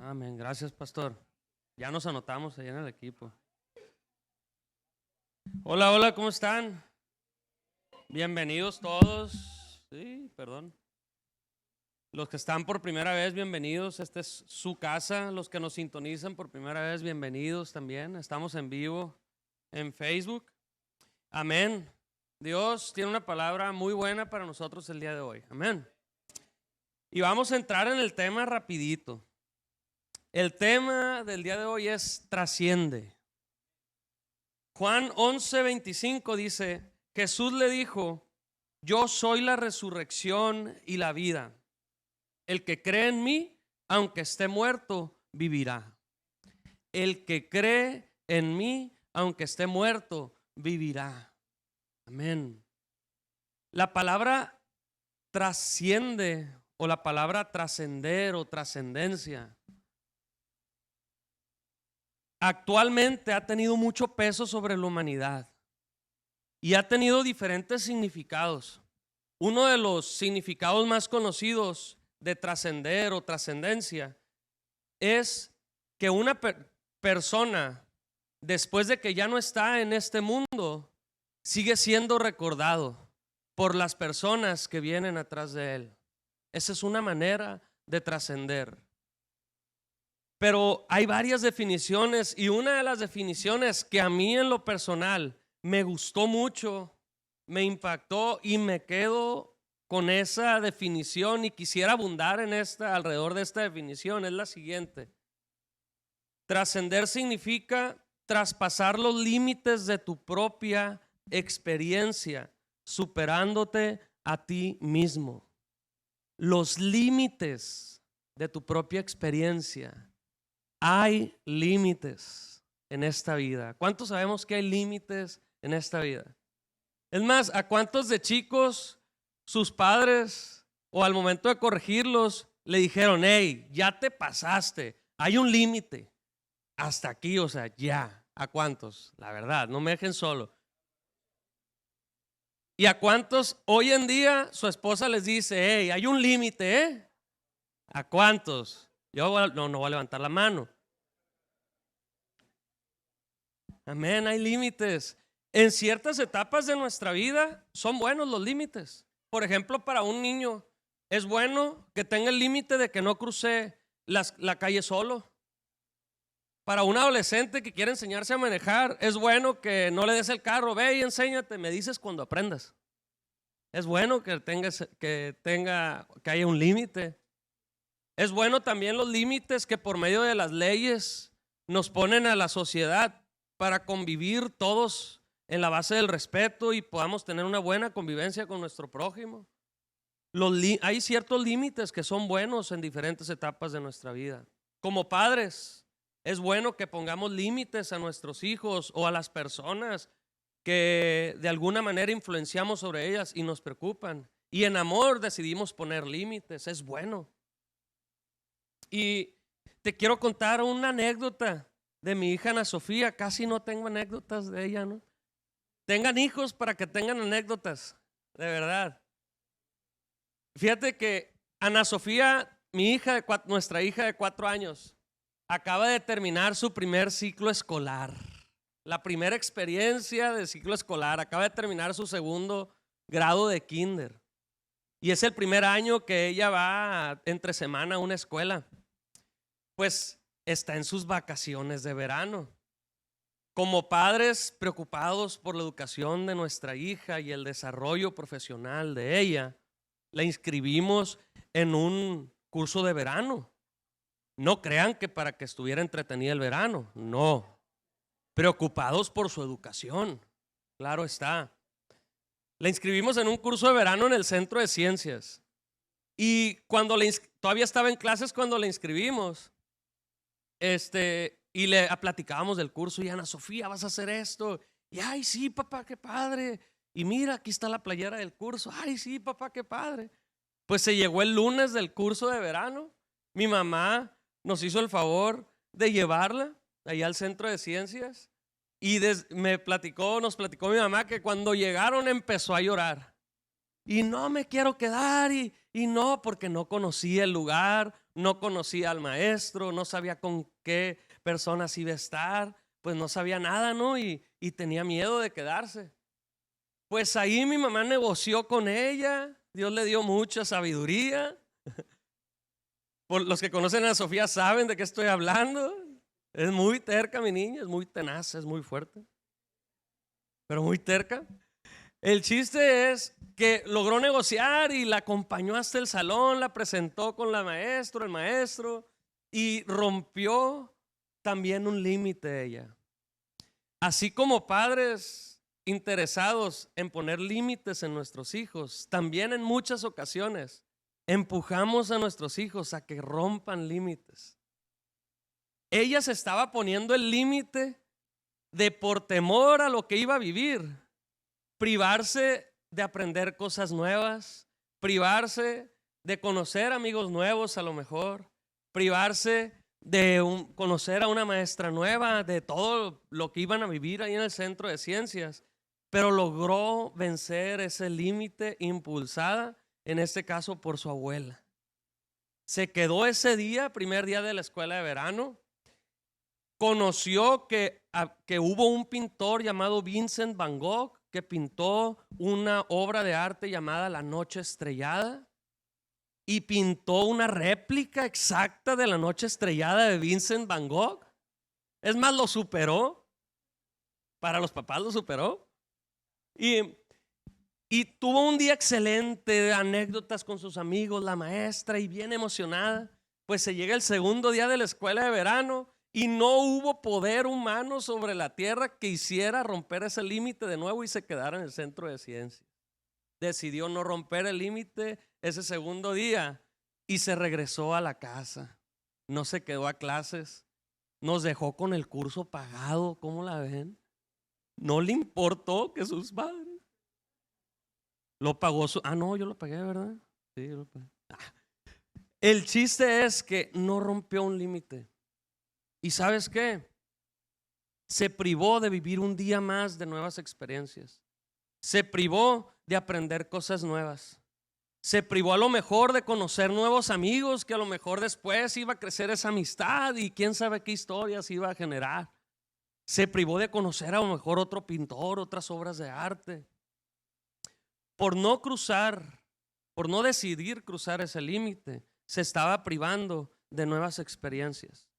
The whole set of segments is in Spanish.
Amén. Gracias, pastor. Ya nos anotamos ahí en el equipo. Hola, hola, ¿cómo están? Bienvenidos todos. Sí, perdón. Los que están por primera vez, bienvenidos. Esta es su casa. Los que nos sintonizan por primera vez, bienvenidos también. Estamos en vivo en Facebook. Amén. Dios tiene una palabra muy buena para nosotros el día de hoy. Amén. Y vamos a entrar en el tema rapidito. El tema del día de hoy es trasciende. Juan 11:25 dice, Jesús le dijo, yo soy la resurrección y la vida. El que cree en mí, aunque esté muerto, vivirá. El que cree en mí, aunque esté muerto, vivirá. Amén. La palabra trasciende o la palabra trascender o trascendencia actualmente ha tenido mucho peso sobre la humanidad y ha tenido diferentes significados. Uno de los significados más conocidos de trascender o trascendencia es que una persona, después de que ya no está en este mundo, sigue siendo recordado por las personas que vienen atrás de él. Esa es una manera de trascender. Pero hay varias definiciones y una de las definiciones que a mí en lo personal me gustó mucho, me impactó y me quedo con esa definición y quisiera abundar en alrededor de esta definición, es la siguiente. Trascender significa traspasar los límites de tu propia experiencia, superándote a ti mismo. Los límites de tu propia experiencia. Hay límites en esta vida. ¿Cuántos sabemos que hay límites en esta vida? Es más, ¿a cuántos de chicos sus padres o al momento de corregirlos le dijeron, hey, ya te pasaste, hay un límite, hasta aquí, o sea, ya? ¿A cuántos? La verdad, no me dejen solo. ¿Y a cuántos hoy en día su esposa les dice, hey, hay un límite, ¿A cuántos? Yo no voy a levantar la mano. Amén, hay límites. En ciertas etapas de nuestra vida son buenos los límites. Por ejemplo, para un niño es bueno que tenga el límite de que no cruce la calle solo. Para un adolescente que quiere enseñarse a manejar, es bueno que no le des el carro. Ve y enséñate, me dices cuando aprendas. Es bueno que haya un límite. Es bueno también los límites que por medio de las leyes nos ponen a la sociedad para convivir todos en la base del respeto y podamos tener una buena convivencia con nuestro prójimo. Hay ciertos límites que son buenos en diferentes etapas de nuestra vida. Como padres, es bueno que pongamos límites a nuestros hijos o a las personas que de alguna manera influenciamos sobre ellas y nos preocupan. Y en amor decidimos poner límites, es bueno. Y te quiero contar una anécdota de mi hija Ana Sofía. Casi no tengo anécdotas de ella, ¿no? Tengan hijos para que tengan anécdotas, de verdad. Fíjate que Ana Sofía, nuestra hija de 4 años, acaba de terminar su primer ciclo escolar. La primera experiencia de ciclo escolar. Acaba de terminar su segundo grado de kinder. Y es el primer año que ella va entre semana a una escuela. Pues está en sus vacaciones de verano. Como padres preocupados por la educación de nuestra hija y el desarrollo profesional de ella, la inscribimos en un curso de verano. No crean que para que estuviera entretenida el verano, no. Preocupados por su educación, claro está. La inscribimos en un curso de verano en el Centro de Ciencias. Y cuando todavía estaba en clases cuando la inscribimos, y le platicábamos del curso y Ana Sofía, vas a hacer esto. Y ay, sí, papá, qué padre. Y mira, aquí está la playera del curso. Ay, sí, papá, qué padre. Pues se llegó el lunes del curso de verano. Mi mamá nos hizo el favor de llevarla allá al Centro de Ciencias. Y nos platicó mi mamá que cuando llegaron empezó a llorar. Y no me quiero quedar y no, porque no conocía el lugar, no conocía al maestro, no sabía con qué personas iba a estar, pues no sabía nada, ¿no? Y tenía miedo de quedarse. Pues ahí mi mamá negoció con ella, Dios le dio mucha sabiduría. Por los que conocen a Sofía saben de qué estoy hablando. Es muy terca mi niña, es muy tenaz, es muy fuerte, pero muy terca. El chiste es que logró negociar y la acompañó hasta el salón, la presentó con el maestro, y rompió también un límite ella. Así como padres interesados en poner límites en nuestros hijos, también en muchas ocasiones empujamos a nuestros hijos a que rompan límites. Ella se estaba poniendo el límite de, por temor a lo que iba a vivir, privarse de aprender cosas nuevas, privarse de conocer amigos nuevos, a lo mejor privarse de conocer a una maestra nueva, de todo lo que iban a vivir ahí en el centro de ciencias, pero logró vencer ese límite impulsada, en este caso por su abuela. Se quedó ese día, primer día de la escuela de verano. Conoció que hubo un pintor llamado Vincent Van Gogh que pintó una obra de arte llamada La Noche Estrellada, y pintó una réplica exacta de La Noche Estrellada de Vincent Van Gogh. Es más, lo superó. Para los papás lo superó. Y tuvo un día excelente, de anécdotas con sus amigos, la maestra, y bien emocionada. Pues se llega el segundo día de la escuela de verano y no hubo poder humano sobre la tierra que hiciera romper ese límite de nuevo y se quedara en el centro de ciencias. Decidió no romper el límite ese segundo día y se regresó a la casa. No se quedó a clases. Nos dejó con el curso pagado. ¿Cómo la ven? No le importó que sus padres. Lo pagó no, yo lo pagué, ¿verdad? Sí, yo lo pagué. El chiste es que no rompió un límite. ¿Y sabes qué? Se privó de vivir un día más de nuevas experiencias. Se privó de aprender cosas nuevas. Se privó a lo mejor de conocer nuevos amigos, que a lo mejor después iba a crecer esa amistad y quién sabe qué historias iba a generar. Se privó de conocer a lo mejor otro pintor, otras obras de arte. Por no decidir cruzar ese límite, se estaba privando de nuevas experiencias.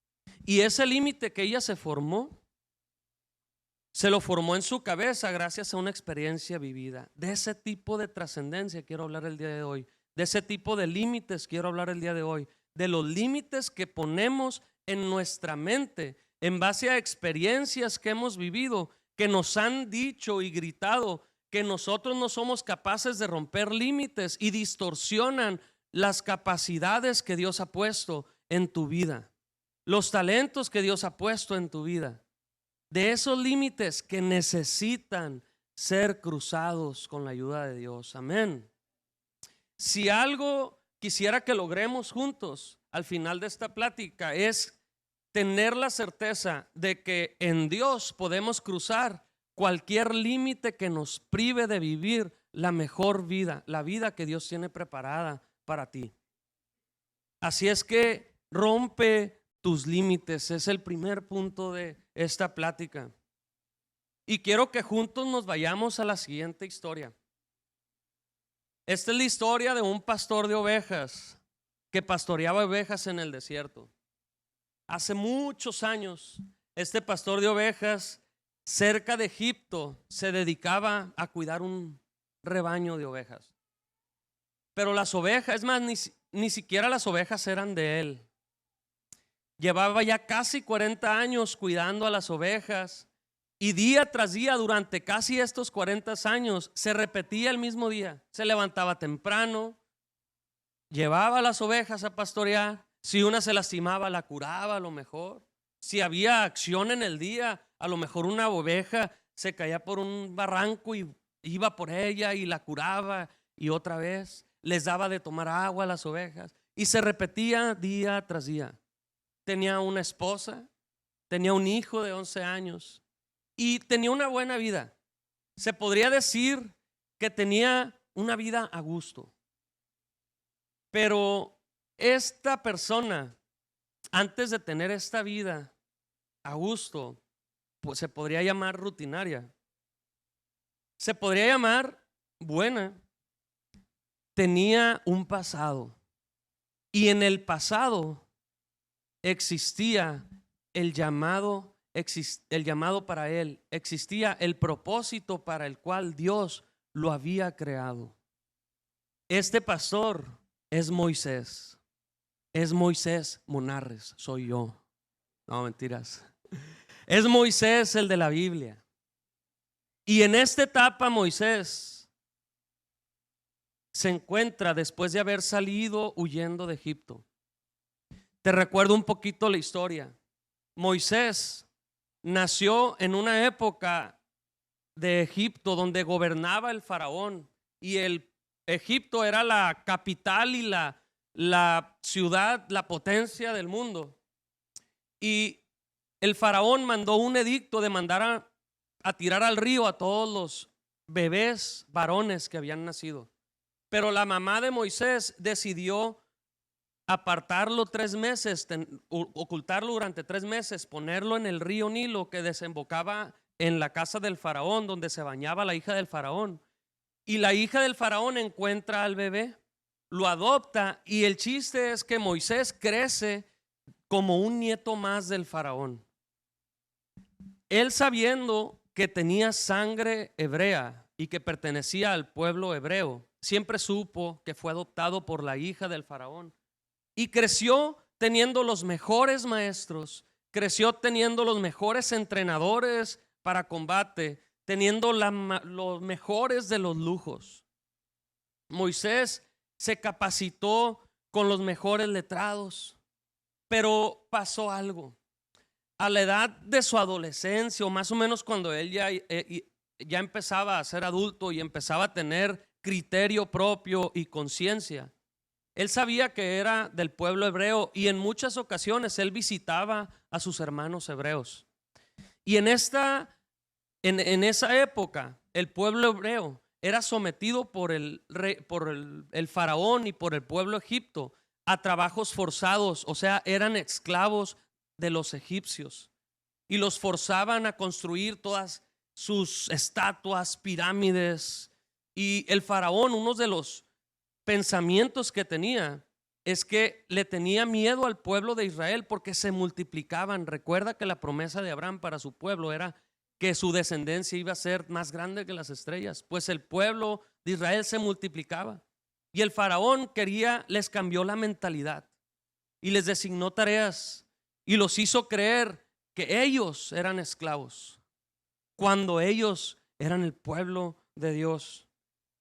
Y ese límite que ella se lo formó en su cabeza gracias a una experiencia vivida. De ese tipo de trascendencia quiero hablar el día de hoy. De ese tipo de límites quiero hablar el día de hoy. De los límites que ponemos en nuestra mente en base a experiencias que hemos vivido, que nos han dicho y gritado que nosotros no somos capaces de romper límites y distorsionan las capacidades que Dios ha puesto en tu vida, los talentos que Dios ha puesto en tu vida. De esos límites que necesitan ser cruzados con la ayuda de Dios. Amén. Si algo quisiera que logremos juntos al final de esta plática es tener la certeza de que en Dios podemos cruzar cualquier límite que nos prive de vivir la mejor vida, la vida que Dios tiene preparada para ti. Así es que rompe tus límites, es el primer punto de esta plática. Y quiero que juntos nos vayamos a la siguiente historia. Esta es la historia de un pastor de ovejas que pastoreaba ovejas en el desierto. Hace muchos años, este pastor de ovejas cerca de Egipto se dedicaba a cuidar un rebaño de ovejas. Pero las ovejas, es más, ni siquiera las ovejas eran de él. Llevaba ya casi 40 años cuidando a las ovejas y día tras día durante casi estos 40 años se repetía el mismo día. Se levantaba temprano, llevaba a las ovejas a pastorear. Si una se lastimaba, la curaba a lo mejor. Si había acción en el día, a lo mejor una oveja se caía por un barranco y iba por ella y la curaba, y otra vez les daba de tomar agua a las ovejas. Y se repetía día tras día. Tenía una esposa, tenía un hijo de 11 años y tenía una buena vida. Se podría decir que tenía una vida a gusto. Pero esta persona, antes de tener esta vida a gusto, pues se podría llamar rutinaria, se podría llamar buena, tenía un pasado, y en el pasado existía el llamado para él, existía el propósito para el cual Dios lo había creado. Este pastor es Moisés Monarres, soy yo. No, mentiras. Es Moisés el de la Biblia. Y en esta etapa Moisés se encuentra después de haber salido huyendo de Egipto. Te recuerdo un poquito la historia. Moisés nació en una época de Egipto donde gobernaba el faraón, y el Egipto era la capital y la ciudad, la potencia del mundo. Y el faraón mandó un edicto de mandar a tirar al río a todos los bebés varones que habían nacido. Pero la mamá de Moisés decidió apartarlo 3 meses, ocultarlo durante 3 meses, ponerlo en el río Nilo que desembocaba en la casa del faraón, donde se bañaba la hija del faraón. Y la hija del faraón encuentra al bebé, lo adopta, y el chiste es que Moisés crece como un nieto más del faraón. Él, sabiendo que tenía sangre hebrea y que pertenecía al pueblo hebreo, siempre supo que fue adoptado por la hija del faraón, y creció teniendo los mejores maestros, creció teniendo los mejores entrenadores para combate, teniendo los mejores de los lujos. Moisés se capacitó con los mejores letrados, pero pasó algo. A la edad de su adolescencia, o más o menos cuando él ya empezaba a ser adulto y empezaba a tener criterio propio y conciencia, él sabía que era del pueblo hebreo, y en muchas ocasiones él visitaba a sus hermanos hebreos. Y en esa época el pueblo hebreo era sometido por el faraón y por el pueblo egipto a trabajos forzados, o sea, eran esclavos de los egipcios, y los forzaban a construir todas sus estatuas, pirámides. Y el faraón, uno de los pensamientos que tenía es que le tenía miedo al pueblo de Israel porque se multiplicaban. Recuerda que la promesa de Abraham para su pueblo era que su descendencia iba a ser más grande que las estrellas. Pues el pueblo de Israel se multiplicaba, y el faraón les cambió la mentalidad y les designó tareas y los hizo creer que ellos eran esclavos cuando ellos eran el pueblo de Dios.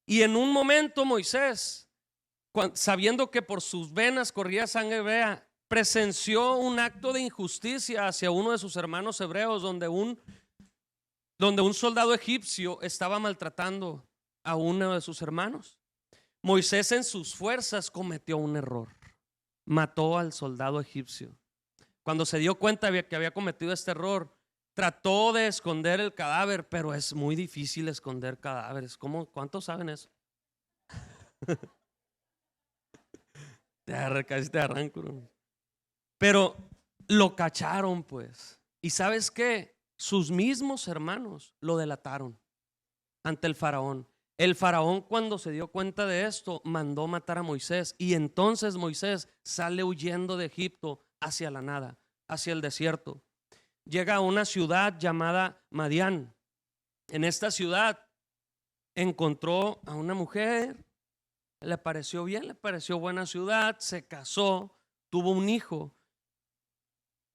Y en un momento Moisés, sabiendo que por sus venas corría sangre hebrea, presenció un acto de injusticia hacia uno de sus hermanos hebreos, donde un soldado egipcio estaba maltratando a uno de sus hermanos. Moisés, en sus fuerzas, cometió un error, mató al soldado egipcio. Cuando se dio cuenta de que había cometido este error, trató de esconder el cadáver, pero es muy difícil esconder cadáveres. ¿Cuántos saben eso? Casi te arranco. Pero lo cacharon, pues. ¿Y sabes qué? Sus mismos hermanos lo delataron ante el faraón. El faraón, cuando se dio cuenta de esto, mandó matar a Moisés, y entonces Moisés sale huyendo de Egipto hacia la nada, hacia el desierto. Llega a una ciudad llamada Madián. En esta ciudad encontró a una mujer, le pareció bien, le pareció buena ciudad, se casó, tuvo un hijo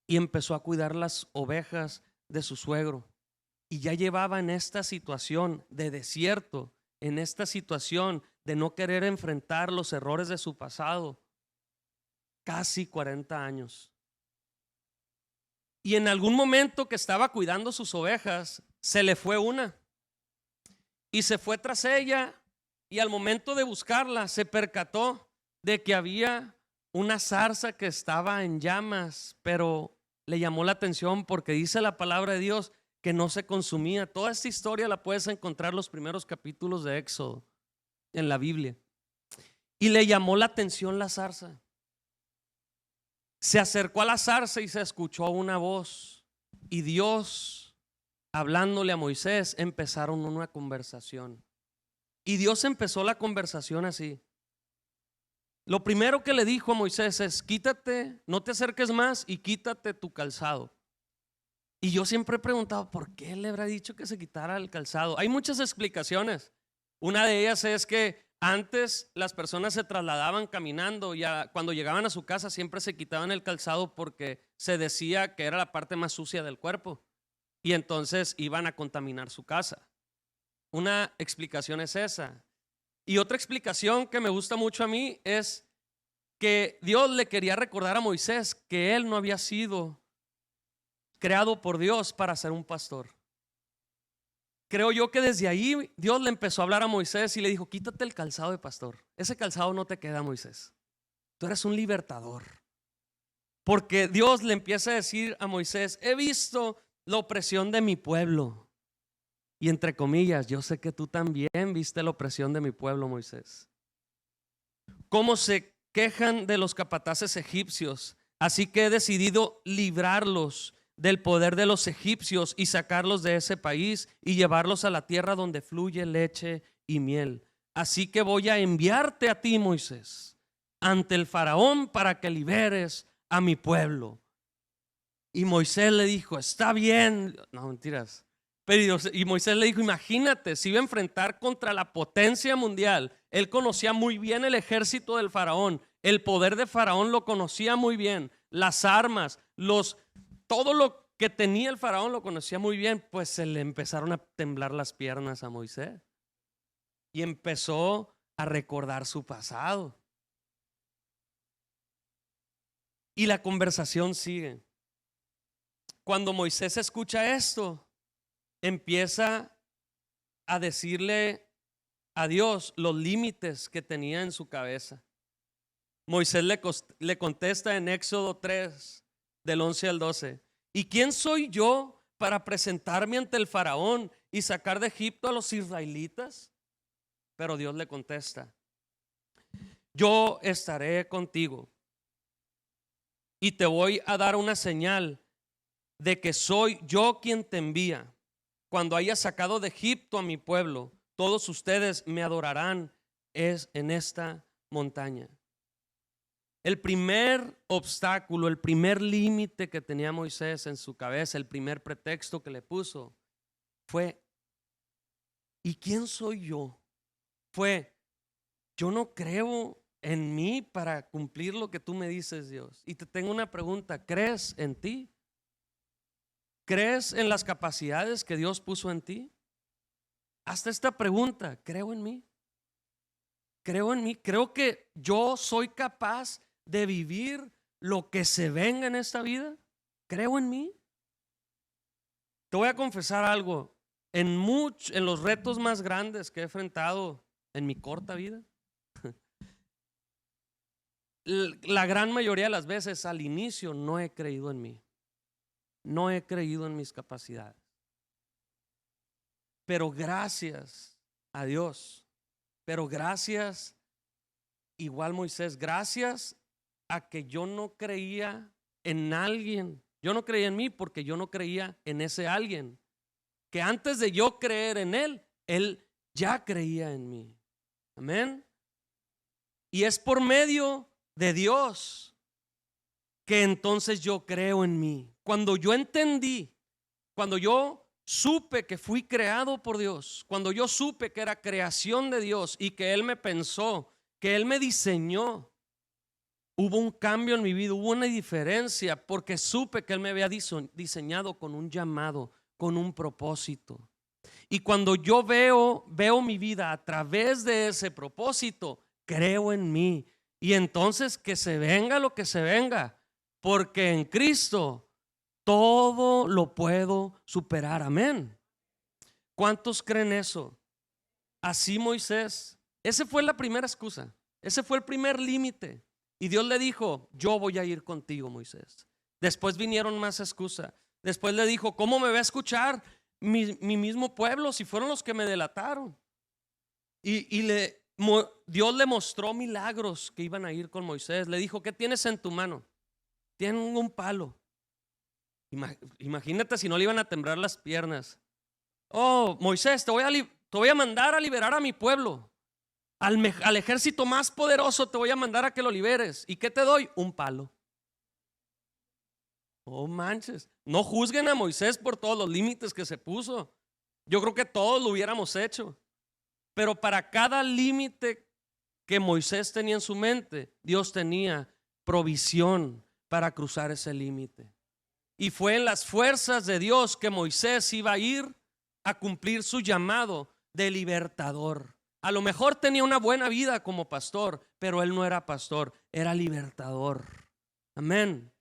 y empezó a cuidar las ovejas de su suegro. Y ya llevaba en esta situación de desierto, en esta situación de no querer enfrentar los errores de su pasado, casi 40 años. Y en algún momento que estaba cuidando sus ovejas, se le fue una, y se fue tras ella, y al momento de buscarla se percató de que había una zarza que estaba en llamas, pero le llamó la atención porque dice la palabra de Dios que no se consumía. Toda esta historia la puedes encontrar en los primeros capítulos de Éxodo en la Biblia. Y le llamó la atención la zarza. Se acercó a la zarza y se escuchó una voz. Y Dios, hablándole a Moisés, empezaron una conversación. Y Dios empezó la conversación así. Lo primero que le dijo a Moisés es: quítate, no te acerques más y quítate tu calzado. Y yo siempre he preguntado, ¿por qué le habrá dicho que se quitara el calzado? Hay muchas explicaciones. Una de ellas es que antes las personas se trasladaban caminando y cuando llegaban a su casa siempre se quitaban el calzado porque se decía que era la parte más sucia del cuerpo y entonces iban a contaminar su casa. Una explicación es esa. Y otra explicación que me gusta mucho a mí es que Dios le quería recordar a Moisés que él no había sido creado por Dios para ser un pastor. Creo yo que desde ahí Dios le empezó a hablar a Moisés y le dijo: quítate el calzado de pastor. Ese calzado no te queda, Moisés. Tú eres un libertador. Porque Dios le empieza a decir a Moisés: he visto la opresión de mi pueblo. Y entre comillas, yo sé que tú también viste la opresión de mi pueblo, Moisés. Cómo se quejan de los capataces egipcios. Así que he decidido librarlos del poder de los egipcios y sacarlos de ese país y llevarlos a la tierra donde fluye leche y miel. Así que voy a enviarte a ti, Moisés, ante el faraón para que liberes a mi pueblo. Y Moisés le dijo: está bien. No, mentiras. Y Moisés le dijo: imagínate, se iba a enfrentar contra la potencia mundial. Él conocía muy bien el ejército del faraón. El poder de faraón lo conocía muy bien. Las armas, todo lo que tenía el faraón lo conocía muy bien. Pues se le empezaron a temblar las piernas a Moisés y empezó a recordar su pasado. Y la conversación sigue. Cuando Moisés escucha esto, empieza a decirle a Dios los límites que tenía en su cabeza. Moisés le contesta en Éxodo 3, del 11 al 12: ¿y quién soy yo para presentarme ante el faraón y sacar de Egipto a los israelitas? Pero Dios le contesta: yo estaré contigo y te voy a dar una señal de que soy yo quien te envía. Cuando hayas sacado de Egipto a mi pueblo, todos ustedes me adorarán en esta montaña. El primer obstáculo, el primer límite que tenía Moisés en su cabeza, el primer pretexto que le puso fue: ¿y quién soy yo? Fue: yo no creo en mí para cumplir lo que tú me dices, Dios. Y te tengo una pregunta: ¿crees en ti? ¿Crees en las capacidades que Dios puso en ti? Hasta esta pregunta: ¿creo en mí? ¿Creo en mí? ¿Creo que yo soy capaz de vivir lo que se venga en esta vida? ¿Creo en mí? Te voy a confesar algo. En los retos más grandes que he enfrentado en mi corta vida, la gran mayoría de las veces al inicio no he creído en mí. No he creído en mis capacidades. Pero gracias a Dios, igual Moisés, gracias a que yo no creía en alguien. Yo no creía en mí porque yo no creía en ese alguien. Que antes de yo creer en él ya creía en mí. Amén. Y es por medio de Dios que entonces yo creo en mí. Cuando yo entendí, cuando yo supe que fui creado por Dios, cuando yo supe que era creación de Dios y que Él me pensó, que Él me diseñó, hubo un cambio en mi vida, hubo una diferencia, porque supe que Él me había diseñado con un llamado, con un propósito. Y cuando yo veo mi vida a través de ese propósito, creo en mí. Y entonces que se venga lo que se venga, porque en Cristo todo lo puedo superar. Amén. ¿Cuántos creen eso? Así Moisés, esa fue la primera excusa, ese fue el primer límite. Y Dios le dijo: yo voy a ir contigo, Moisés. Después vinieron más excusas. Después le dijo: ¿cómo me va a escuchar mi mismo pueblo si fueron los que me delataron? Y Dios le mostró milagros que iban a ir con Moisés. Le dijo: ¿qué tienes en tu mano? tienen un palo. Imagínate si no le iban a temblar las piernas. Oh, Moisés, te voy a mandar a liberar a mi pueblo. Al ejército más poderoso te voy a mandar a que lo liberes. ¿Y qué te doy? Un palo. Oh, manches. No juzguen a Moisés por todos los límites que se puso. Yo creo que todos lo hubiéramos hecho. Pero para cada límite que Moisés tenía en su mente, Dios tenía provisión para cruzar ese límite. Y fue en las fuerzas de Dios que Moisés iba a ir a cumplir su llamado de libertador. A lo mejor tenía una buena vida como pastor, pero él no era pastor, era libertador. Amén.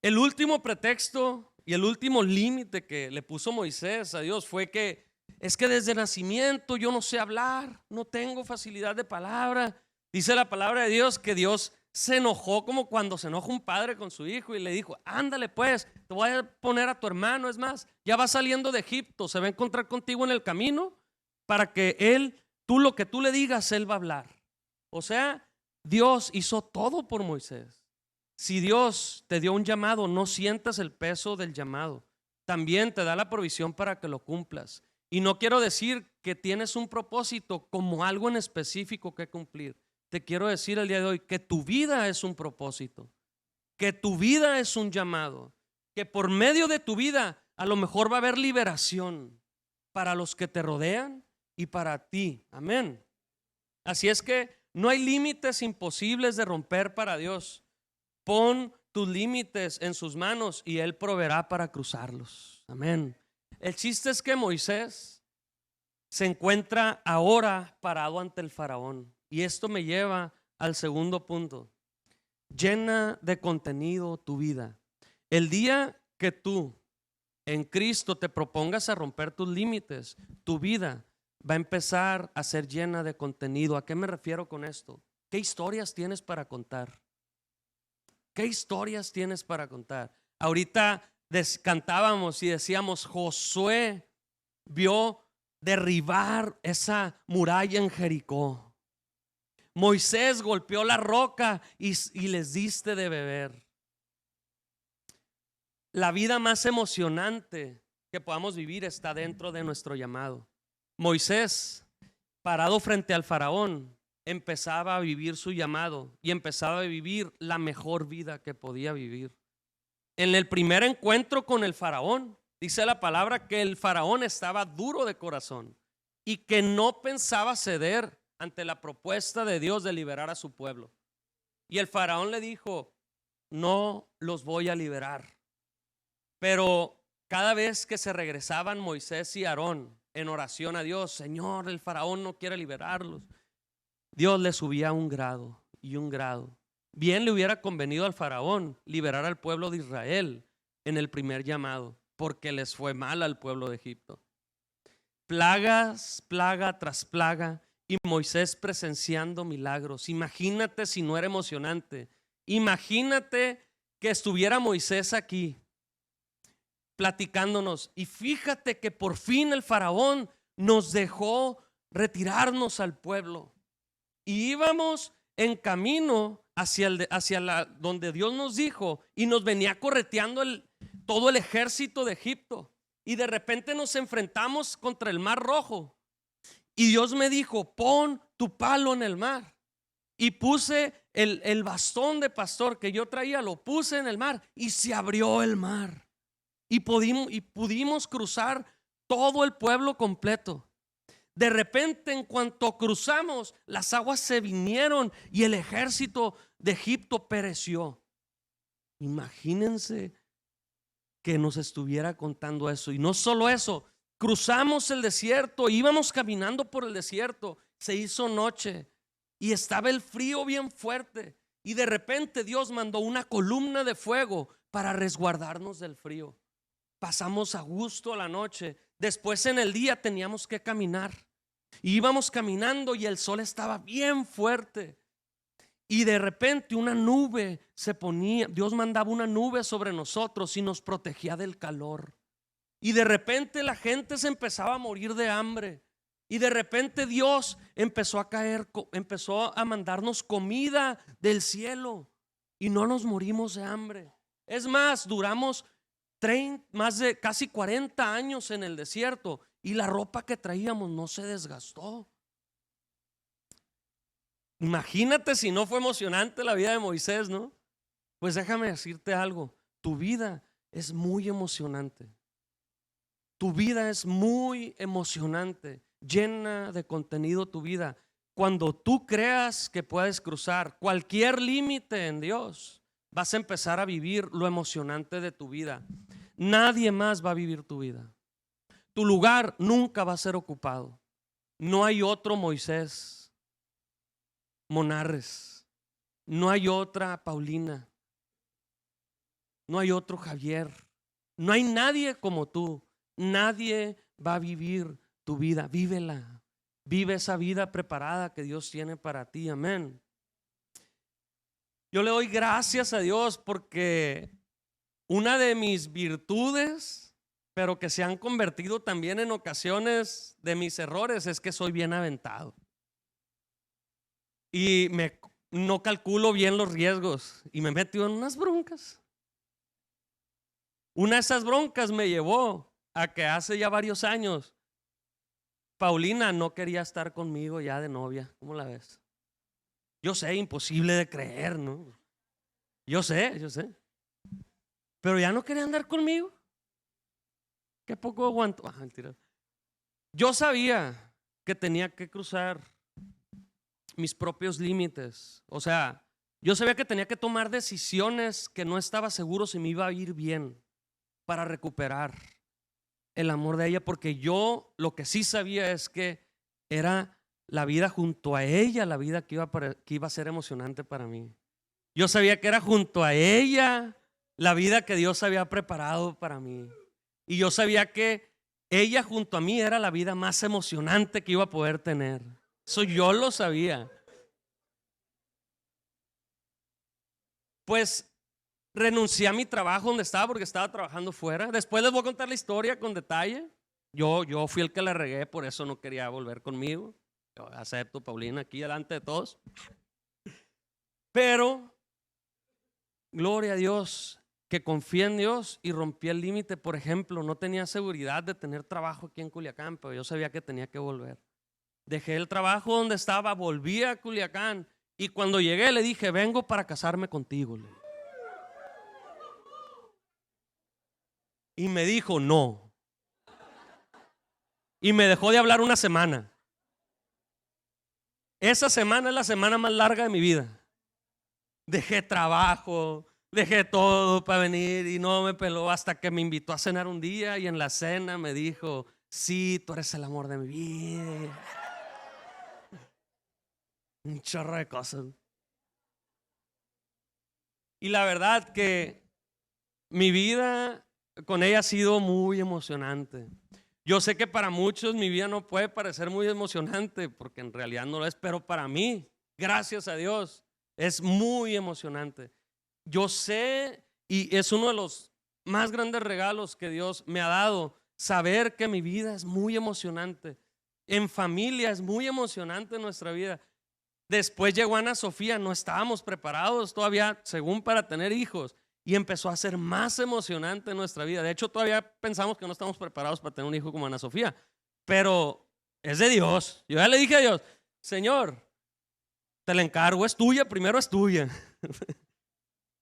El último pretexto y el último límite que le puso Moisés a Dios fue que es que desde nacimiento yo no sé hablar, no tengo facilidad de palabra. Dice la palabra de Dios que Dios se enojó como cuando se enoja un padre con su hijo y le dijo: ándale pues, te voy a poner a tu hermano, es más, ya va saliendo de Egipto, se va a encontrar contigo en el camino para que lo que tú le digas, él va a hablar. O sea, Dios hizo todo por Moisés. Si Dios te dio un llamado, no sientas el peso del llamado. También te da la provisión para que lo cumplas. Y no quiero decir que tienes un propósito como algo en específico que cumplir. Te quiero decir el día de hoy que tu vida es un propósito, que tu vida es un llamado, que por medio de tu vida a lo mejor va a haber liberación para los que te rodean y para ti. Amén. Así es que no hay límites imposibles de romper para Dios. Pon tus límites en sus manos y Él proveerá para cruzarlos. Amén. El chiste es que Moisés se encuentra ahora parado ante el faraón. Y esto me lleva al segundo punto. Llena de contenido tu vida. El día que tú en Cristo te propongas a romper tus límites, tu vida va a empezar a ser llena de contenido. ¿A qué me refiero con esto? ¿Qué historias tienes para contar? ¿Qué historias tienes para contar? Ahorita cantábamos y decíamos: Josué vio derribar esa muralla en Jericó. Moisés golpeó la roca y les diste de beber. La vida más emocionante que podamos vivir está dentro de nuestro llamado. Moisés, parado frente al faraón, empezaba a vivir su llamado y empezaba a vivir la mejor vida que podía vivir. En el primer encuentro con el faraón, dice la palabra que el faraón estaba duro de corazón y que no pensaba ceder ante la propuesta de Dios de liberar a su pueblo. Y el faraón le dijo: no los voy a liberar. Pero cada vez que se regresaban Moisés y Aarón en oración a Dios: Señor, el faraón no quiere liberarlos, Dios le subía un grado y un grado. Bien le hubiera convenido al faraón liberar al pueblo de Israel en el primer llamado, porque les fue mal al pueblo de Egipto. Plagas, plaga tras plaga, y Moisés presenciando milagros. Imagínate si no era emocionante. Imagínate que estuviera Moisés aquí platicándonos, y fíjate que por fin el faraón nos dejó retirarnos al pueblo y íbamos en camino hacia donde Dios nos dijo, y nos venía correteando todo el ejército de Egipto, y de repente nos enfrentamos contra el Mar Rojo y Dios me dijo: pon tu palo en el mar. Y puse el bastón de pastor que yo traía, lo puse en el mar y se abrió el mar. Y pudimos cruzar todo el pueblo completo. De repente, en cuanto cruzamos, las aguas se vinieron y el ejército de Egipto pereció. Imagínense que nos estuviera contando eso. Y no solo eso, cruzamos el desierto, íbamos caminando por el desierto, se hizo noche y estaba el frío bien fuerte. Y de repente Dios mandó una columna de fuego para resguardarnos del frío. Pasamos a gusto la noche. Después en el día teníamos que caminar. Íbamos caminando y el sol estaba bien fuerte. Y de repente una nube se ponía. Dios mandaba una nube sobre nosotros y nos protegía del calor. Y de repente la gente se empezaba a morir de hambre. Y de repente Dios empezó a mandarnos comida del cielo. y no nos morimos de hambre. Es más, duramos más de casi 40 años en el desierto y la ropa que traíamos no se desgastó. Imagínate si no fue emocionante la vida de Moisés, ¿no? Pues déjame decirte algo, tu vida es muy emocionante. Tu vida es muy emocionante, llena de contenido tu vida. Cuando tú creas que puedes cruzar cualquier límite en Dios, vas a empezar a vivir lo emocionante de tu vida. Nadie más va a vivir tu vida. Tu lugar nunca va a ser ocupado. No hay otro Moisés Monarres. No hay otra Paulina. No hay otro Javier. No hay nadie como tú. Nadie va a vivir tu vida. Vívela. Vive esa vida preparada que Dios tiene para ti. Amén. Yo le doy gracias a Dios porque una de mis virtudes, pero que se han convertido también en ocasiones de mis errores, es que soy bien aventado. Y no calculo bien los riesgos y me meto en unas broncas. Una de esas broncas me llevó a que hace ya varios años Paulina no quería estar conmigo ya de novia. ¿Cómo la ves? Yo sé, imposible de creer, ¿no? Yo sé. Pero ya no quería andar conmigo. Qué poco aguanto. Mentira. Yo sabía que tenía que cruzar mis propios límites. O sea, yo sabía que tenía que tomar decisiones que no estaba seguro si me iba a ir bien para recuperar el amor de ella, porque yo lo que sí sabía es que era la vida junto a ella, la vida que iba a ser emocionante para mí. Yo sabía que era junto a ella la vida que Dios había preparado para mí. Y yo sabía que ella junto a mí era la vida más emocionante que iba a poder tener. Eso yo lo sabía. Pues renuncié a mi trabajo donde estaba porque estaba trabajando fuera. Después les voy a contar la historia con detalle. Yo fui el que la regué, por eso no quería volver conmigo. Yo acepto, Paulina, aquí delante de todos. Pero, gloria a Dios, que confié en Dios y rompí el límite. Por ejemplo, no tenía seguridad de tener trabajo aquí en Culiacán, pero yo sabía que tenía que volver. Dejé el trabajo donde estaba, volví a Culiacán y cuando llegué le dije, vengo para casarme contigo. Y me dijo, no. Y me dejó de hablar una semana. Esa semana es la semana más larga de mi vida. Dejé trabajo, dejé todo para venir y no me peló hasta que me invitó a cenar un día y en la cena me dijo, sí, tú eres el amor de mi vida. Un chorro de cosas. Y la verdad que mi vida con ella ha sido muy emocionante. Yo sé que para muchos mi vida no puede parecer muy emocionante porque en realidad no lo es, pero para mí, gracias a Dios, es muy emocionante. Yo sé, y es uno de los más grandes regalos que Dios me ha dado, saber que mi vida es muy emocionante. En familia es muy emocionante nuestra vida. Después llegó Ana Sofía, no estábamos preparados todavía, según para tener hijos, y empezó a ser más emocionante nuestra vida. De hecho, todavía pensamos que no estamos preparados para tener un hijo como Ana Sofía, pero es de Dios. Yo ya le dije a Dios, Señor, te la encargo, es tuya, primero es tuya.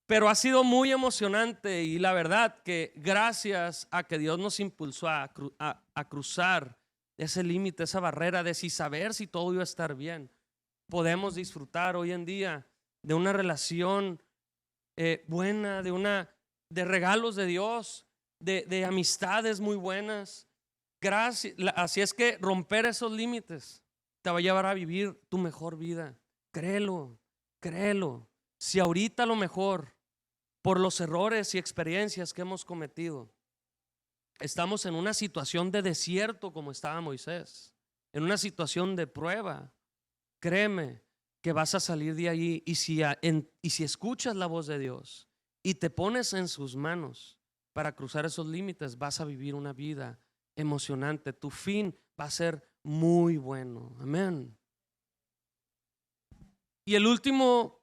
Pero ha sido muy emocionante y la verdad que gracias a que Dios nos impulsó a cruzar ese límite, esa barrera de si saber si todo iba a estar bien, podemos disfrutar hoy en día de una relación buena, de regalos de Dios, de amistades muy buenas. Gracias. Así es que romper esos límites te va a llevar a vivir tu mejor vida. Créelo. Si ahorita a lo mejor, por los errores y experiencias que hemos cometido, estamos en una situación de desierto como estaba Moisés, en una situación de prueba, créeme que vas a salir de ahí y si escuchas la voz de Dios y te pones en sus manos para cruzar esos límites, vas a vivir una vida emocionante. Tu fin va a ser muy bueno. Amén. Y el último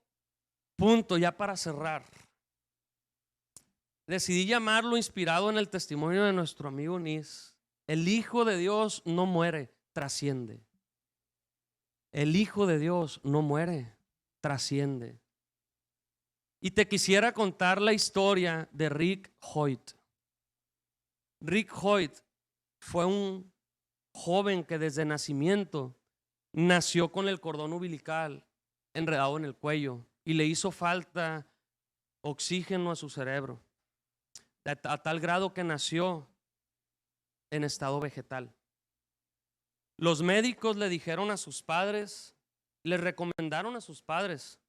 Punto, ya para cerrar. Decidí llamarlo, inspirado en el testimonio de nuestro amigo Nis. El Hijo de Dios no muere, trasciende. El Hijo de Dios no muere, trasciende. Y te quisiera contar la historia de Rick Hoyt. Rick Hoyt fue un joven que desde nacimiento nació con el cordón umbilical enredado en el cuello y le hizo falta oxígeno a su cerebro, a tal grado que nació en estado vegetal. Los médicos le dijeron a sus padres, le recomendaron a sus padres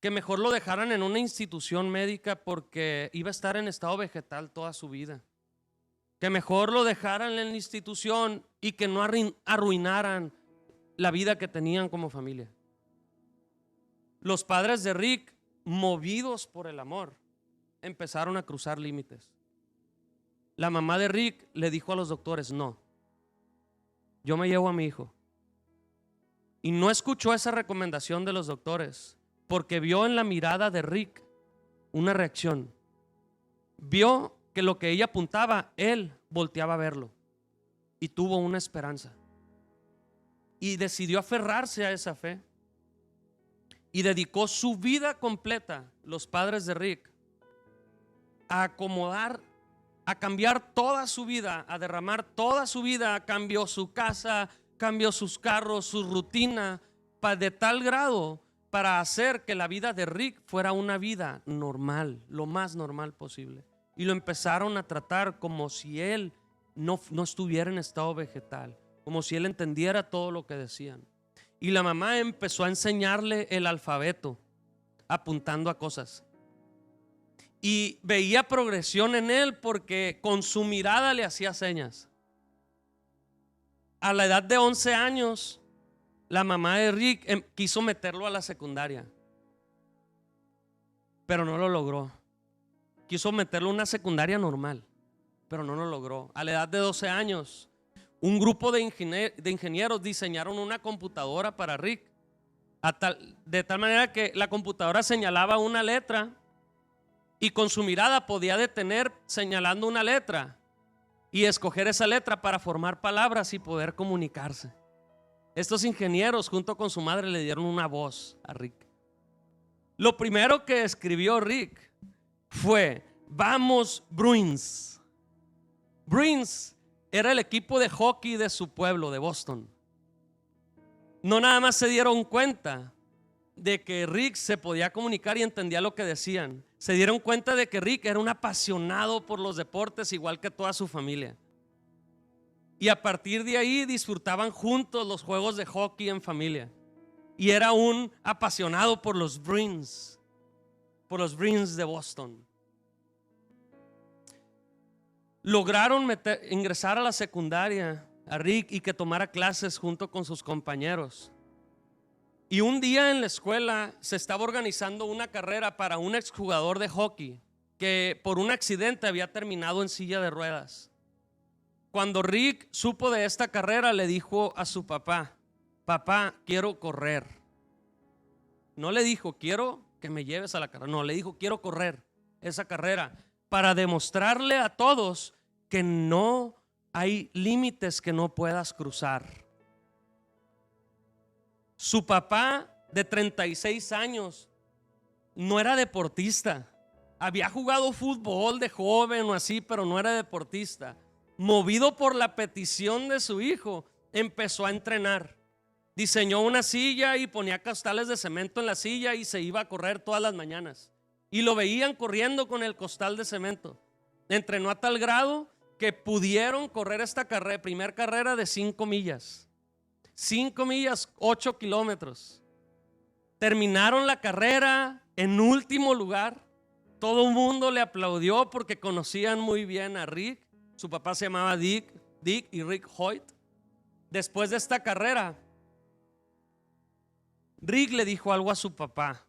que mejor lo dejaran en una institución médica porque iba a estar en estado vegetal toda su vida. Que mejor lo dejaran en la institución y que no arruinaran la vida que tenían como familia. Los padres de Rick, movidos por el amor, empezaron a cruzar límites. La mamá de Rick le dijo a los doctores: no, yo me llevo a mi hijo. Y no escuchó esa recomendación de los doctores porque vio en la mirada de Rick una reacción. Vio que lo que ella apuntaba, él volteaba a verlo y tuvo una esperanza. Y decidió aferrarse a esa fe y dedicó su vida completa, los padres de Rick, a acomodar, a cambiar toda su vida, a derramar toda su vida. Cambió su casa, cambió sus carros, su rutina, de tal grado para hacer que la vida de Rick fuera una vida normal, lo más normal posible. Y lo empezaron a tratar como si él no estuviera en estado vegetal, como si él entendiera todo lo que decían. Y la mamá empezó a enseñarle el alfabeto, apuntando a cosas. Y veía progresión en él porque con su mirada le hacía señas. A la edad de 11 años, la mamá de Rick quiso meterlo a la secundaria, pero no lo logró. Quiso meterlo a una secundaria normal, pero no lo logró. A la edad de 12 años, un grupo de ingenieros diseñaron una computadora para Rick, de tal manera que la computadora señalaba una letra y con su mirada podía detener señalando una letra y escoger esa letra para formar palabras y poder comunicarse. Estos ingenieros junto con su madre le dieron una voz a Rick. Lo primero que escribió Rick fue: vamos Bruins. Bruins era el equipo de hockey de su pueblo, de Boston. No nada más se dieron cuenta de que Rick se podía comunicar y entendía lo que decían, se dieron cuenta de que Rick era un apasionado por los deportes igual que toda su familia. Y a partir de ahí disfrutaban juntos los juegos de hockey en familia. Y era un apasionado por los Bruins de Boston. Lograron ingresar a la secundaria a Rick y que tomara clases junto con sus compañeros. Y un día en la escuela se estaba organizando una carrera para un exjugador de hockey que por un accidente había terminado en silla de ruedas. Cuando Rick supo de esta carrera, le dijo a su papá: papá, quiero correr. No le dijo: quiero que me lleves a la carrera. No, le dijo: quiero correr esa carrera para demostrarle a todos que no hay límites que no puedas cruzar. Su papá de 36 años no era deportista. Había jugado fútbol de joven o así, pero no era deportista. Movido por la petición de su hijo, empezó a entrenar. Diseñó una silla y ponía costales de cemento en la silla y se iba a correr todas las mañanas. Y lo veían corriendo con el costal de cemento. Entrenó a tal grado que pudieron correr esta primer carrera de 5 millas. 5 millas, 8 kilómetros. Terminaron la carrera en último lugar. Todo el mundo le aplaudió porque conocían muy bien a Rick. Su papá se llamaba Dick y Rick Hoyt. Después de esta carrera, Rick le dijo algo a su papá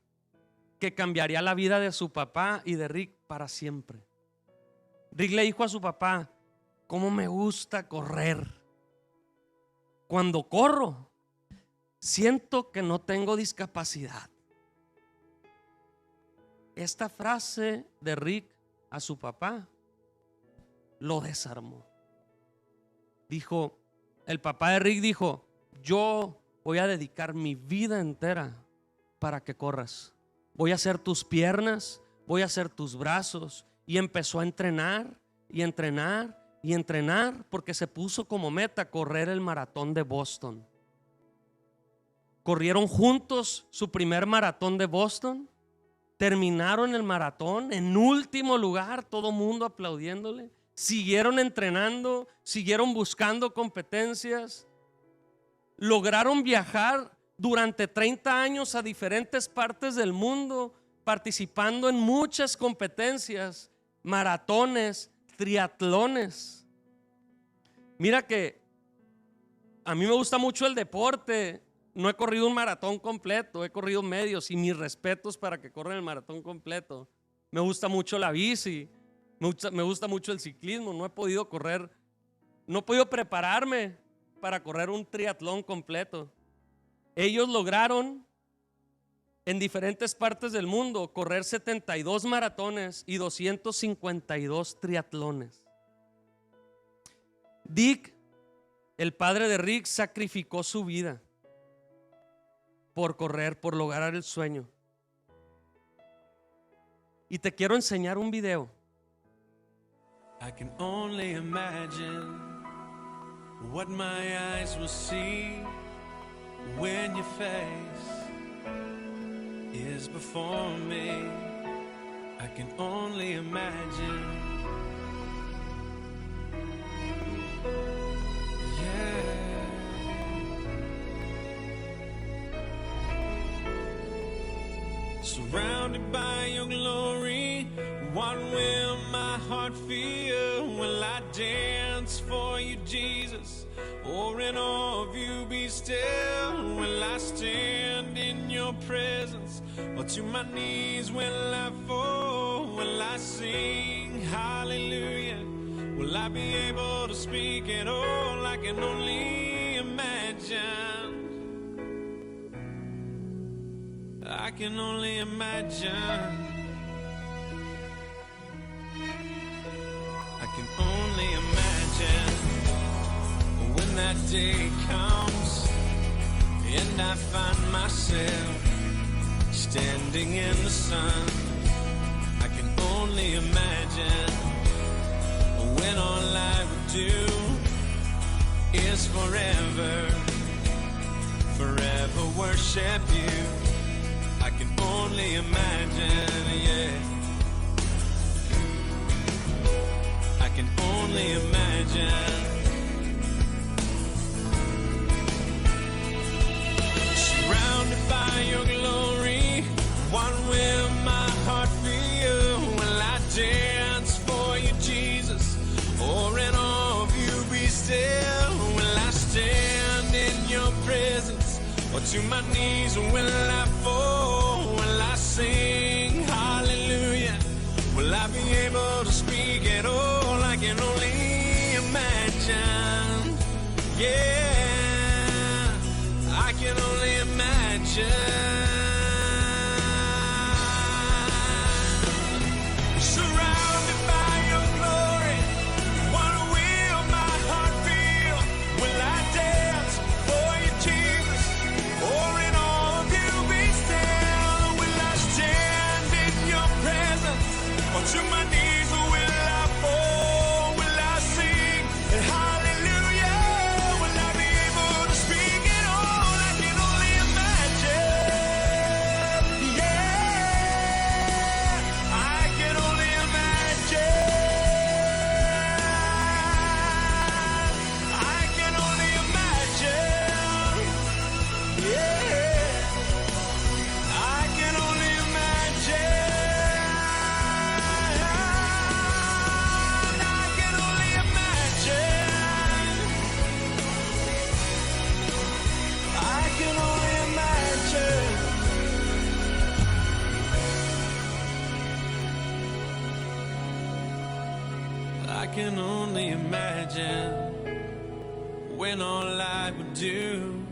que cambiaría la vida de su papá y de Rick para siempre. Rick le dijo a su papá: cómo me gusta correr. Cuando corro, siento que no tengo discapacidad. esta frase de Rick a su papá lo desarmó. Dijo, el papá de Rick dijo, yo voy a dedicar mi vida entera para que corras. Voy a hacer tus piernas, voy a hacer tus brazos. Y empezó a entrenar y entrenar y entrenar, porque se puso como meta correr el maratón de Boston. Corrieron juntos su primer maratón de Boston. Terminaron el maratón en último lugar, todo mundo aplaudiéndole. Siguieron entrenando, siguieron buscando competencias. Lograron viajar durante 30 años a diferentes partes del mundo, participando en muchas competencias, maratones, triatlones. Mira que a mí me gusta mucho el deporte. No he corrido un maratón completo, he corrido medios, y mis respetos para que corran el maratón completo. Me gusta mucho la bici, me gusta mucho el ciclismo. No he podido correr, no he podido prepararme para correr un triatlón completo. Ellos lograron en diferentes partes del mundo correr 72 maratones y 252 triatlones. Dick, el padre de Rick, sacrificó su vida por correr, por lograr el sueño. Y te quiero enseñar un video. I can only imagine what my eyes will see when your face is before me. I can only imagine. Yeah. Surrounded by your glory, what will my heart feel? Will I dance for you, Jesus? Or in awe of you be still? Will I stand in your presence? Or to my knees will I fall? Will I sing hallelujah? Will I be able to speak at all? I can only imagine. I can only imagine. I can only imagine when that day comes and I find myself standing in the sun. I can only imagine when all I would do is forever, forever worship you. I can only imagine, yeah. I can only imagine. Surrounded by your glory, what will my heart feel? Will I dance for you, Jesus? Or in awe of you be still? Will I stand in your presence? Or to my knees will I fall? Will I sing hallelujah? Will I be able to speak at all? I can only imagine. Yeah, I can only imagine. Surrounded by your glory, what will my heart feel? Will I dance for you, Jesus? Or in all of you be still? Will I stand in your presence? Or to my knees will I fall? Will I sing hallelujah? Will I be able to speak at all? I can only imagine. Yeah, I can only imagine. I can only imagine. Yeah, I can only imagine. I can only imagine. I can only imagine. I can only imagine when all I would do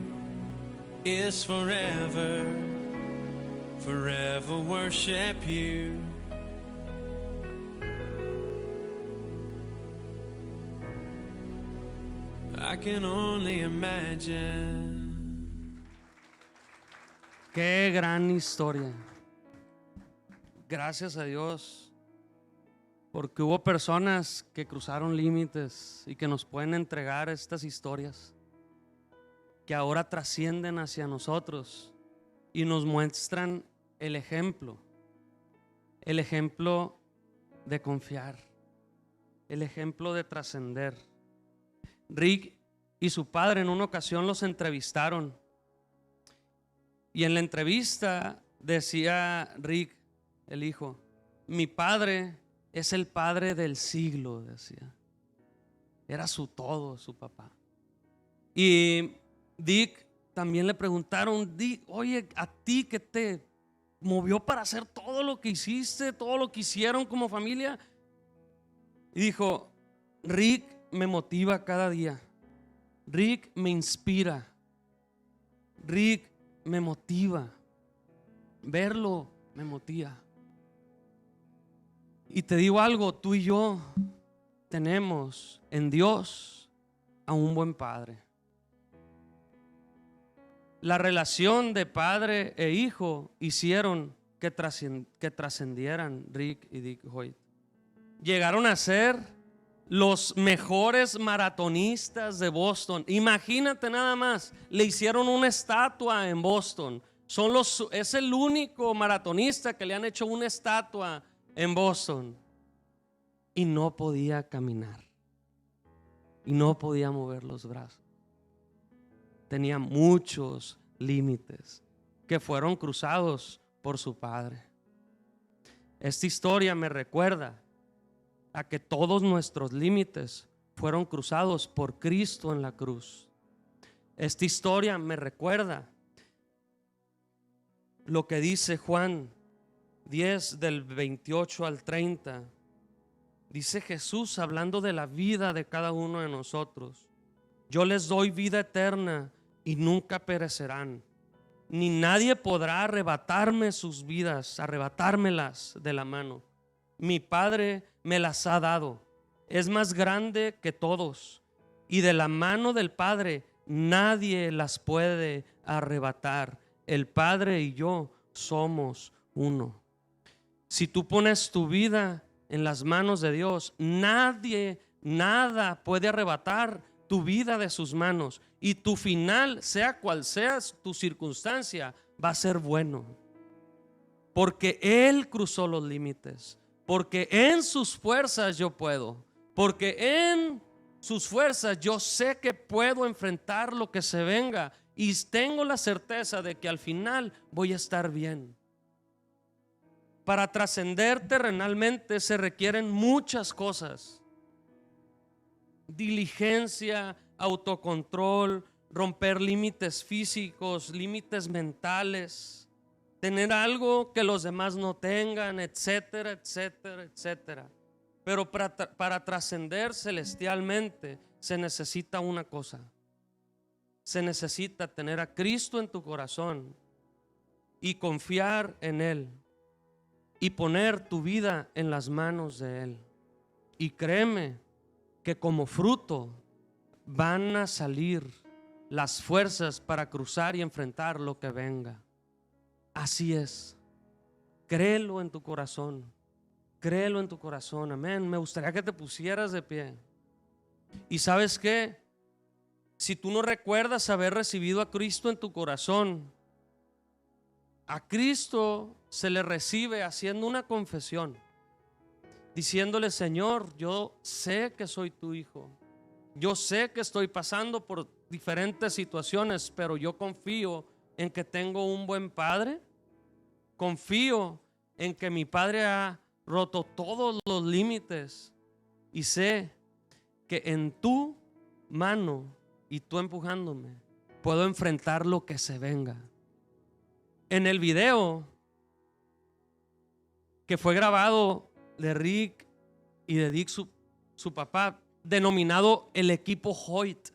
is forever, forever worship you. I can only imagine. Qué gran historia. Gracias a Dios, porque hubo personas que cruzaron límites y que nos pueden entregar estas historias que ahora trascienden hacia nosotros y nos muestran el ejemplo de confiar, el ejemplo de trascender. Rick y su padre en una ocasión los entrevistaron y en la entrevista decía Rick, el hijo, mi padre es el padre del siglo, decía. Era su todo, su papá. Y Dick también le preguntaron, Dick, oye, a ti que te movió para hacer todo lo que hiciste, todo lo que hicieron como familia. Y dijo, Rick me motiva cada día. Rick me inspira. Rick me motiva. Verlo me motiva. Y te digo algo, tú y yo tenemos en Dios a un buen padre. La relación de padre e hijo hicieron que trascendieran Rick y Dick Hoyt. Llegaron a ser los mejores maratonistas de Boston. Imagínate nada más, le hicieron una estatua en Boston. Es el único maratonista que le han hecho una estatua en Boston. Y no podía caminar. Y no podía mover los brazos. Tenía muchos límites que fueron cruzados por su padre. Esta historia me recuerda a que todos nuestros límites fueron cruzados por Cristo en la cruz. Esta historia me recuerda lo que dice Juan 10 del 28 al 30. Dice Jesús hablando de la vida de cada uno de nosotros. Yo les doy vida eterna y nunca perecerán, ni nadie podrá arrebatarme sus vidas, arrebatármelas de la mano. Mi Padre me las ha dado, es más grande que todos, y de la mano del Padre nadie las puede arrebatar. El Padre y yo somos uno. Si tú pones tu vida en las manos de Dios, nada puede arrebatar tu vida de sus manos, y tu final, sea cual sea tu circunstancia, va a ser bueno, porque Él cruzó los límites, porque en sus fuerzas yo puedo, porque en sus fuerzas yo sé que puedo enfrentar lo que se venga, y tengo la certeza de que al final voy a estar bien. Para trascender terrenalmente se requieren muchas cosas: diligencia, autocontrol, romper límites físicos, límites mentales, tener algo que los demás no tengan, etcétera, etcétera, etcétera. Pero para trascender celestialmente se necesita una cosa: se necesita tener a Cristo en tu corazón y confiar en Él y poner tu vida en las manos de Él. Y créeme que como fruto van a salir las fuerzas para cruzar y enfrentar lo que venga. Así es. Créelo en tu corazón. Créelo en tu corazón. Amén. Me gustaría que te pusieras de pie. Y ¿sabes qué? Si tú no recuerdas haber recibido a Cristo en tu corazón, a Cristo se le recibe haciendo una confesión, diciéndole: Señor, yo sé que soy tu hijo, yo sé que estoy pasando por diferentes situaciones, pero yo confío en que tengo un buen padre, confío en que mi padre ha roto todos los límites y sé que en tu mano y tú empujándome puedo enfrentar lo que se venga. En el video que fue grabado de Rick y de Dick, su papá, denominado el equipo Hoyt,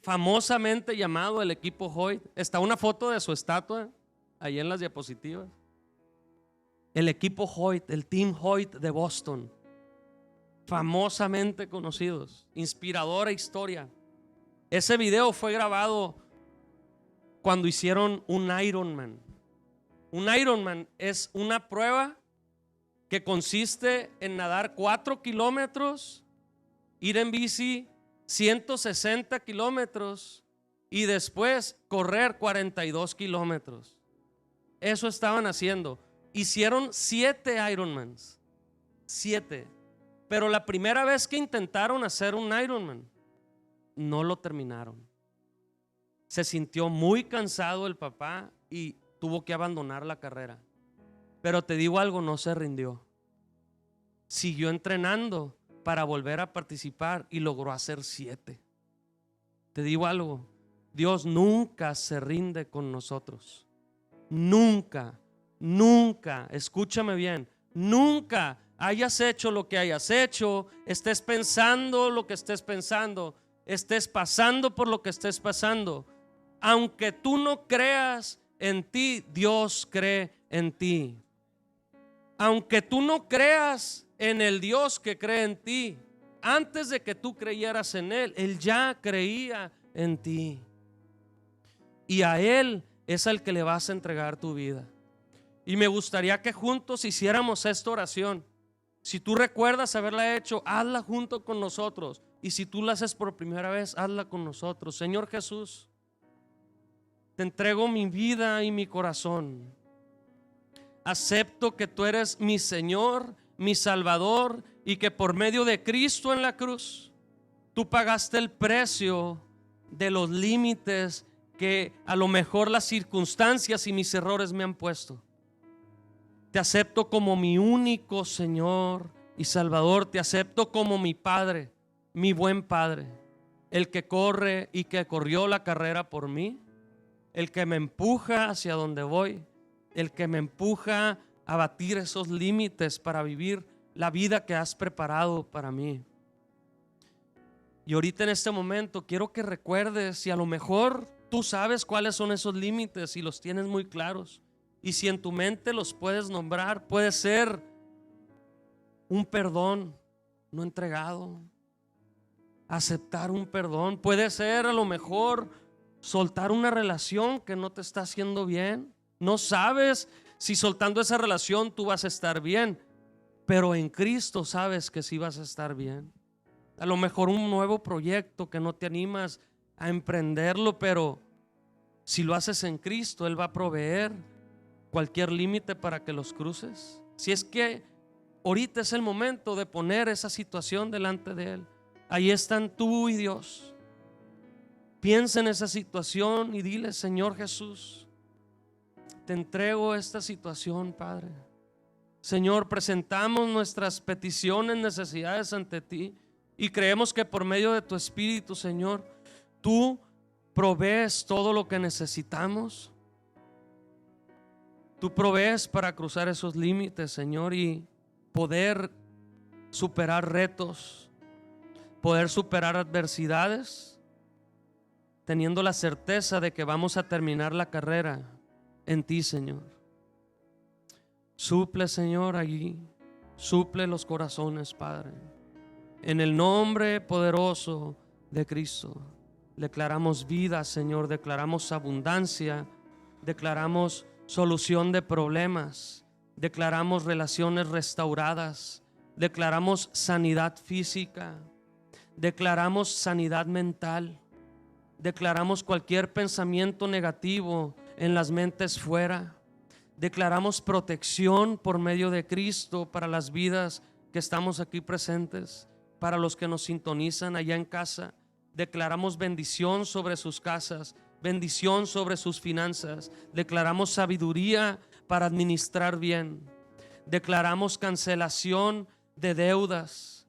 famosamente llamado el equipo Hoyt, está una foto de su estatua ahí en las diapositivas. El equipo Hoyt, el Team Hoyt de Boston, famosamente conocidos, inspiradora historia. Ese video fue grabado cuando hicieron un Ironman. Un Ironman es una prueba que consiste en nadar 4 kilómetros, ir en bici 160 kilómetros y después correr 42 kilómetros. Eso estaban haciendo. Hicieron 7 Ironmans, 7. Pero la primera vez que intentaron hacer un Ironman, no lo terminaron. Se sintió muy cansado el papá y tuvo que abandonar la carrera. Pero te digo algo, no se rindió. Siguió entrenando para volver a participar y logró hacer 7. Te digo algo, Dios nunca se rinde con nosotros. Nunca, nunca, escúchame bien, nunca hayas hecho lo que hayas hecho, estés pensando lo que estés pensando, estés pasando por lo que estés pasando. Aunque tú no creas en ti, Dios cree en ti. Aunque tú no creas en el Dios que cree en ti, antes de que tú creyeras en Él, Él ya creía en ti. Y a Él es al que le vas a entregar tu vida. Y me gustaría que juntos hiciéramos esta oración. Si tú recuerdas haberla hecho, hazla junto con nosotros. Y si tú la haces por primera vez, hazla con nosotros. Señor Jesús, te entrego mi vida y mi corazón. Acepto que tú eres mi Señor, mi Salvador, y que por medio de Cristo en la cruz, tú pagaste el precio de los límites que a lo mejor las circunstancias y mis errores me han puesto. Te acepto como mi único Señor y Salvador. Te acepto como mi Padre, mi buen Padre, el que corre y que corrió la carrera por mí, el que me empuja hacia donde voy, el que me empuja a batir esos límites para vivir la vida que has preparado para mí. Y ahorita en este momento quiero que recuerdes, si a lo mejor tú sabes cuáles son esos límites y los tienes muy claros, y si en tu mente los puedes nombrar, puede ser un perdón no entregado, aceptar un perdón, puede ser a lo mejor soltar una relación que no te está haciendo bien. No sabes si soltando esa relación tú vas a estar bien, pero en Cristo sabes que sí vas a estar bien. A lo mejor un nuevo proyecto que no te animas a emprenderlo, pero si lo haces en Cristo, Él va a proveer cualquier límite para que los cruces. Si es que ahorita es el momento de poner esa situación delante de Él, ahí están tú y Dios. Piensa en esa situación y dile: Señor Jesús, te entrego esta situación, Padre. Señor, presentamos nuestras peticiones, necesidades ante ti y creemos que por medio de tu Espíritu, Señor, tú provees todo lo que necesitamos. Tú provees para cruzar esos límites, Señor, y poder superar retos, poder superar adversidades, teniendo la certeza de que vamos a terminar la carrera en ti, Señor. Suple, Señor, allí, suple los corazones, Padre. En el nombre poderoso de Cristo, declaramos vida, Señor, declaramos abundancia, declaramos solución de problemas, declaramos relaciones restauradas, declaramos sanidad física, declaramos sanidad mental, declaramos cualquier pensamiento negativo en las mentes fuera, declaramos protección por medio de Cristo para las vidas que estamos aquí presentes, para los que nos sintonizan allá en casa. Declaramos bendición sobre sus casas, bendición sobre sus finanzas. Declaramos sabiduría para administrar bien. Declaramos cancelación de deudas.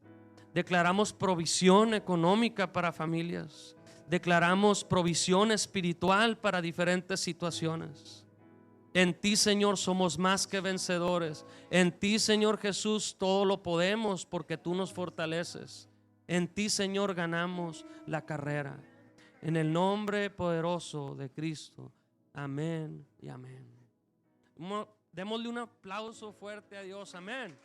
Declaramos provisión económica para familias. Declaramos provisión espiritual para diferentes situaciones. En ti, Señor, somos más que vencedores. En ti, Señor Jesús, todo lo podemos porque tú nos fortaleces. En ti, Señor, ganamos la carrera. En el nombre poderoso de Cristo. Amén y amén. Démosle un aplauso fuerte a Dios. Amén.